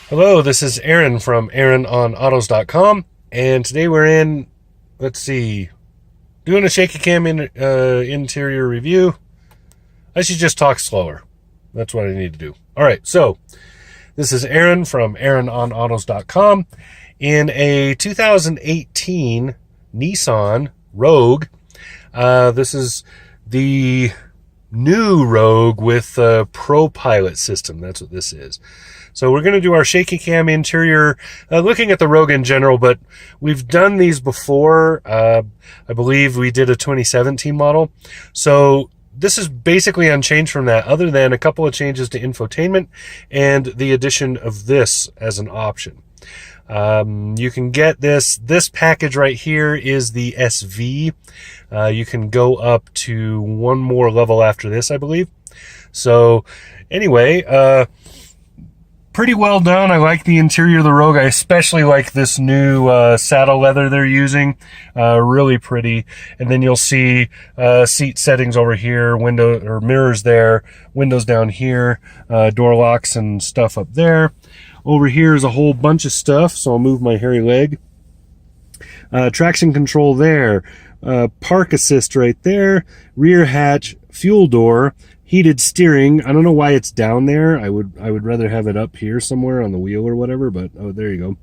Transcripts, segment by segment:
Hello, this is Aaron from AaronOnAutos.com, and today we're in, doing a shaky cam interior review. I should just talk slower. That's what I need to do. All right, so this is Aaron from AaronOnAutos.com in a 2018 Nissan Rogue. This is the new Rogue with a Pro Pilot system. That's what this is. So we're going to do our shaky cam interior, looking at the Rogue in general, but we've done these before. I believe we did a 2017 model. So this is basically unchanged from that, other than a couple of changes to infotainment and the addition of this as an option. You can get this package right here is the SV. You can go up to one more level after this, I believe. So anyway, pretty well done. I like the interior of the Rogue. I especially like this new saddle leather they're using. Really pretty. And then you'll see seat settings over here, window or mirrors there, windows down here, door locks and stuff up there. Over here is a whole bunch of stuff, so I'll move my hairy leg. Traction control there, park assist right there, rear hatch, fuel door, heated steering. I don't know why it's down there. I would rather have it up here somewhere on the wheel or whatever, but oh, there you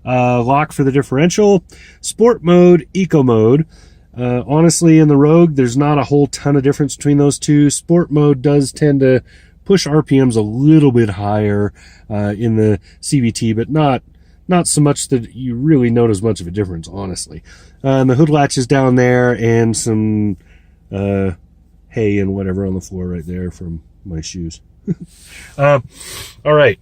go. Lock for the differential, sport mode, eco mode. Honestly, in the Rogue, there's not a whole ton of difference between those two. Sport mode does tend to push RPMs a little bit higher in the CVT, but not so much that you really notice much of a difference, honestly. And the hood latch is down there, and some hay and whatever on the floor right there from my shoes. All right.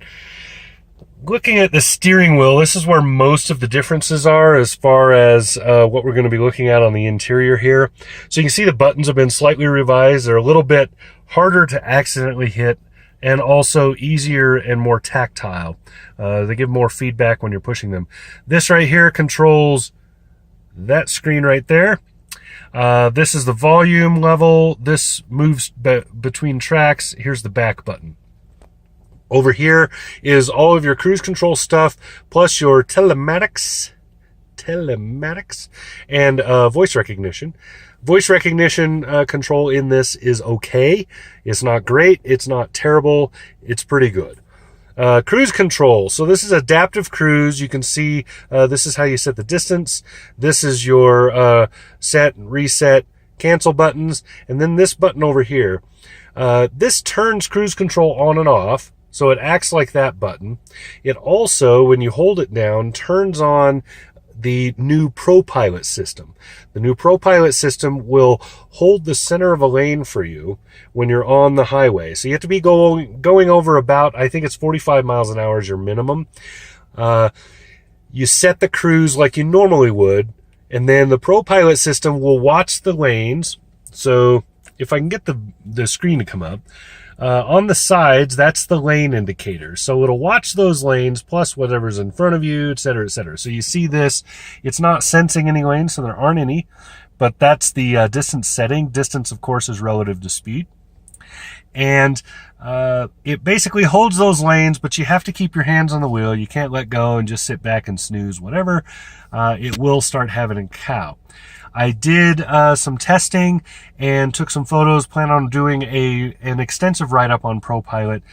Looking at the steering wheel, this is where most of the differences are as far as what we're going to be looking at on the interior here. So you can see the buttons have been slightly revised. They're a little bit harder to accidentally hit and also easier and more tactile. They give more feedback when you're pushing them. This right here controls that screen right there. This is the volume level. This moves between tracks. Here's the back button. Over here is all of your cruise control stuff, plus your telematics and voice recognition. Voice recognition control in this is okay. It's not great. It's not terrible. It's pretty good. Cruise control. So this is adaptive cruise. You can see this is how you set the distance. This is your set and reset, cancel buttons. And then this button over here. This turns cruise control on and off. So it acts like that button. It also, when you hold it down, turns on the new Pro Pilot system. The new Pro Pilot system will hold the center of a lane for you when you're on the highway. So you have to be going over about, I think it's 45 miles an hour is your minimum. You set the cruise like you normally would, and then the Pro Pilot system will watch the lanes. So if I can get the screen to come up, on the sides, that's the lane indicator. So it'll watch those lanes plus whatever's in front of you, et cetera, et cetera. So you see this, it's not sensing any lanes, so there aren't any, but that's the distance setting. Distance, of course, is relative to speed. And it basically holds those lanes, but you have to keep your hands on the wheel. You can't let go and just sit back and snooze, whatever. It will start having a cow. I did some testing and took some photos, plan on doing an extensive write-up on Pro Pilot.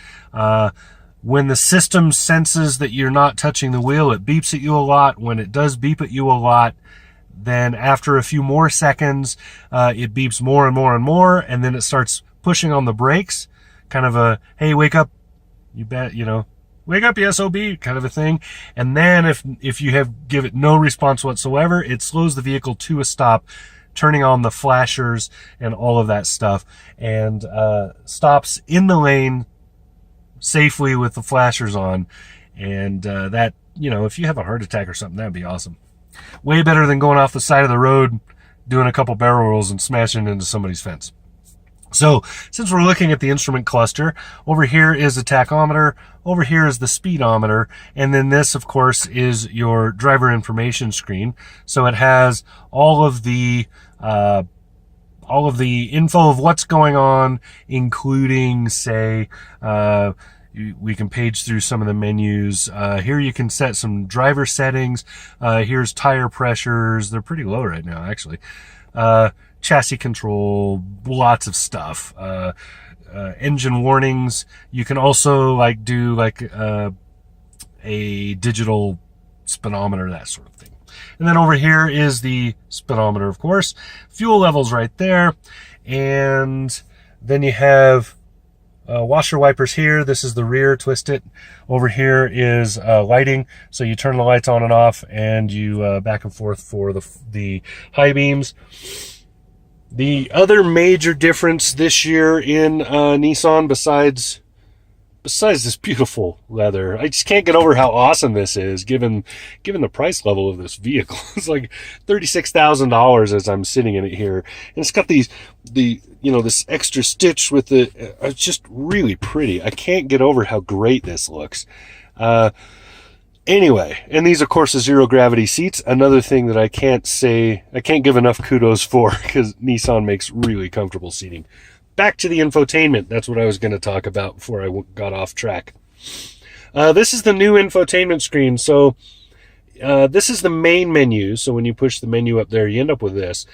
When the system senses that you're not touching the wheel, it beeps at you a lot. When it does beep at you a lot, then after a few more seconds, it beeps more and more and more, and then it starts pushing on the brakes, kind of a, hey, wake up, you bet, wake up, you SOB, kind of a thing. And then if you give it no response whatsoever, it slows the vehicle to a stop, turning on the flashers and all of that stuff, and stops in the lane safely with the flashers on. And that, if you have a heart attack or something, that'd be awesome. Way better than going off the side of the road, doing a couple barrel rolls and smashing into somebody's fence. So since we're looking at the instrument cluster, over here is the tachometer, over here is the speedometer, and then this, of course, is your driver information screen. So it has all of the info of what's going on, including, say, we can page through some of the menus. Here you can set some driver settings. Here's tire pressures. They're pretty low right now, actually. Chassis control, lots of stuff. Engine warnings. You can also like do like a digital speedometer, that sort of thing. And then over here is the speedometer, of course. Fuel levels right there. And then you have washer wipers here. This is the rear, twist it. Over here is lighting. So you turn the lights on and off, and you back and forth for the high beams. The other major difference this year in Nissan, besides this beautiful leather, I just can't get over how awesome this is, given the price level of this vehicle. It's like $36,000 as I'm sitting in it here, and it's got this extra stitch with the. It's just really pretty. I can't get over how great this looks. Anyway, and these, of course, are zero gravity seats. Another thing that I can't give enough kudos for, because Nissan makes really comfortable seating. Back to the infotainment. That's what I was going to talk about before I got off track. This is the new infotainment screen. So this is the main menu. So when you push the menu up there, you end up with this.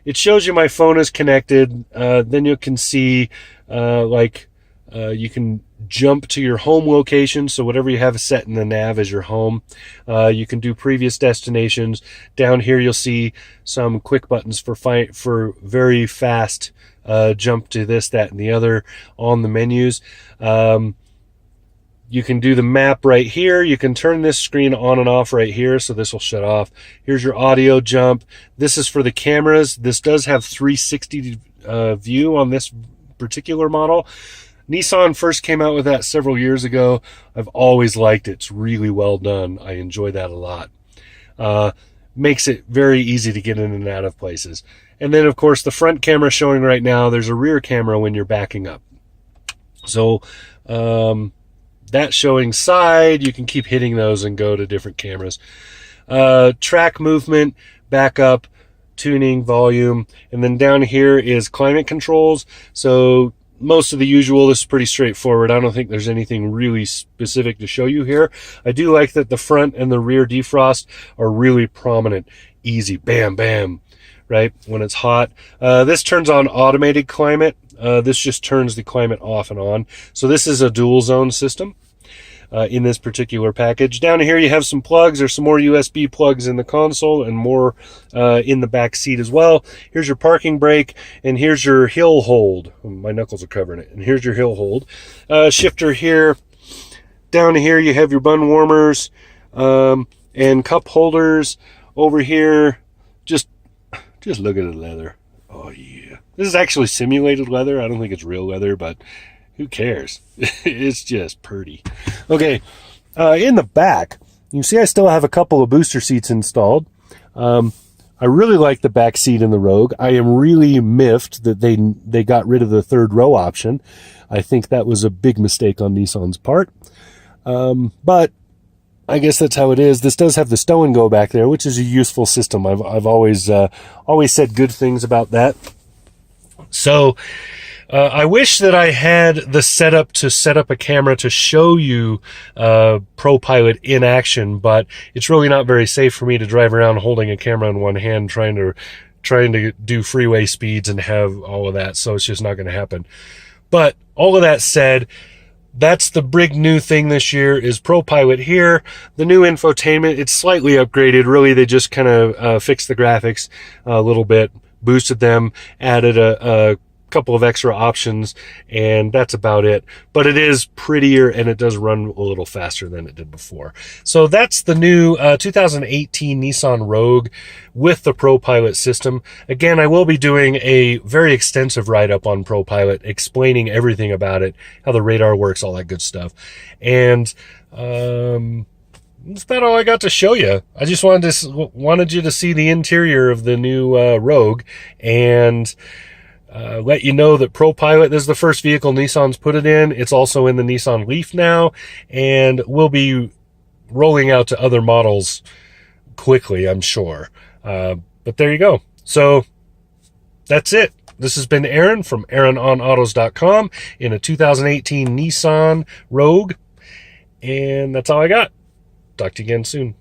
It shows you my phone is connected. Then you can see you can jump to your home location. So whatever you have set in the nav is your home. You can do previous destinations. Down here you'll see some quick buttons for very fast jump to this, that, and the other on the menus. You can do the map right here. You can turn this screen on and off right here, so this will shut off. Here's your audio jump. This is for the cameras. This does have 360 view on this particular model. Nissan first came out with that several years ago. I've always liked it. It's really well done. I enjoy that a lot. Makes it very easy to get in and out of places. And then, of course, the front camera showing right now, there's a rear camera when you're backing up. So that's showing side. You can keep hitting those and go to different cameras. Track movement, backup, tuning, volume. And then down here is climate controls. So most of the usual. This is pretty straightforward. I don't think there's anything really specific to show you here. I do like that the front and the rear defrost are really prominent. Easy, bam, bam, right? When it's hot. This turns on automated climate. This just turns the climate off and on. So this is a dual zone system in this particular package. Down here you have some plugs. There's some more USB plugs in the console and more in the back seat as well. Here's your parking brake, and here's your hill hold. My knuckles are covering it. And here's your hill hold. Shifter here. Down here you have your bun warmers and cup holders. Over here, just look at the leather. Oh yeah. This is actually simulated leather. I don't think it's real leather, but who cares? It's just pretty. Okay, in the back, you can see I still have a couple of booster seats installed. I really like the back seat in the Rogue. I am really miffed that they got rid of the third row option. I think that was a big mistake on Nissan's part. But I guess that's how it is. This does have the stow and go back there, which is a useful system. I've always said good things about that. So I wish that I had the setup to set up a camera to show you ProPilot in action, but it's really not very safe for me to drive around holding a camera in one hand trying to do freeway speeds and have all of that. So it's just not going to happen. But all of that said, that's the big new thing this year is ProPilot here. The new infotainment, it's slightly upgraded. Really, they just kind of fixed the graphics a little bit, boosted them, added a couple of extra options, and that's about it. But it is prettier, and it does run a little faster than it did before. So that's the new 2018 Nissan Rogue with the ProPilot system. Again, I will be doing a very extensive write-up on ProPilot, explaining everything about it, how the radar works, all that good stuff. And that's about all I got to show you. I just wanted you to see the interior of the new Rogue, and let you know that ProPilot, this is the first vehicle Nissan's put it in. It's also in the Nissan Leaf now, and will be rolling out to other models quickly, I'm sure. But there you go. So that's it. this has been Aaron from AaronOnAutos.com in a 2018 Nissan Rogue. And that's all I got. Talk to you again soon.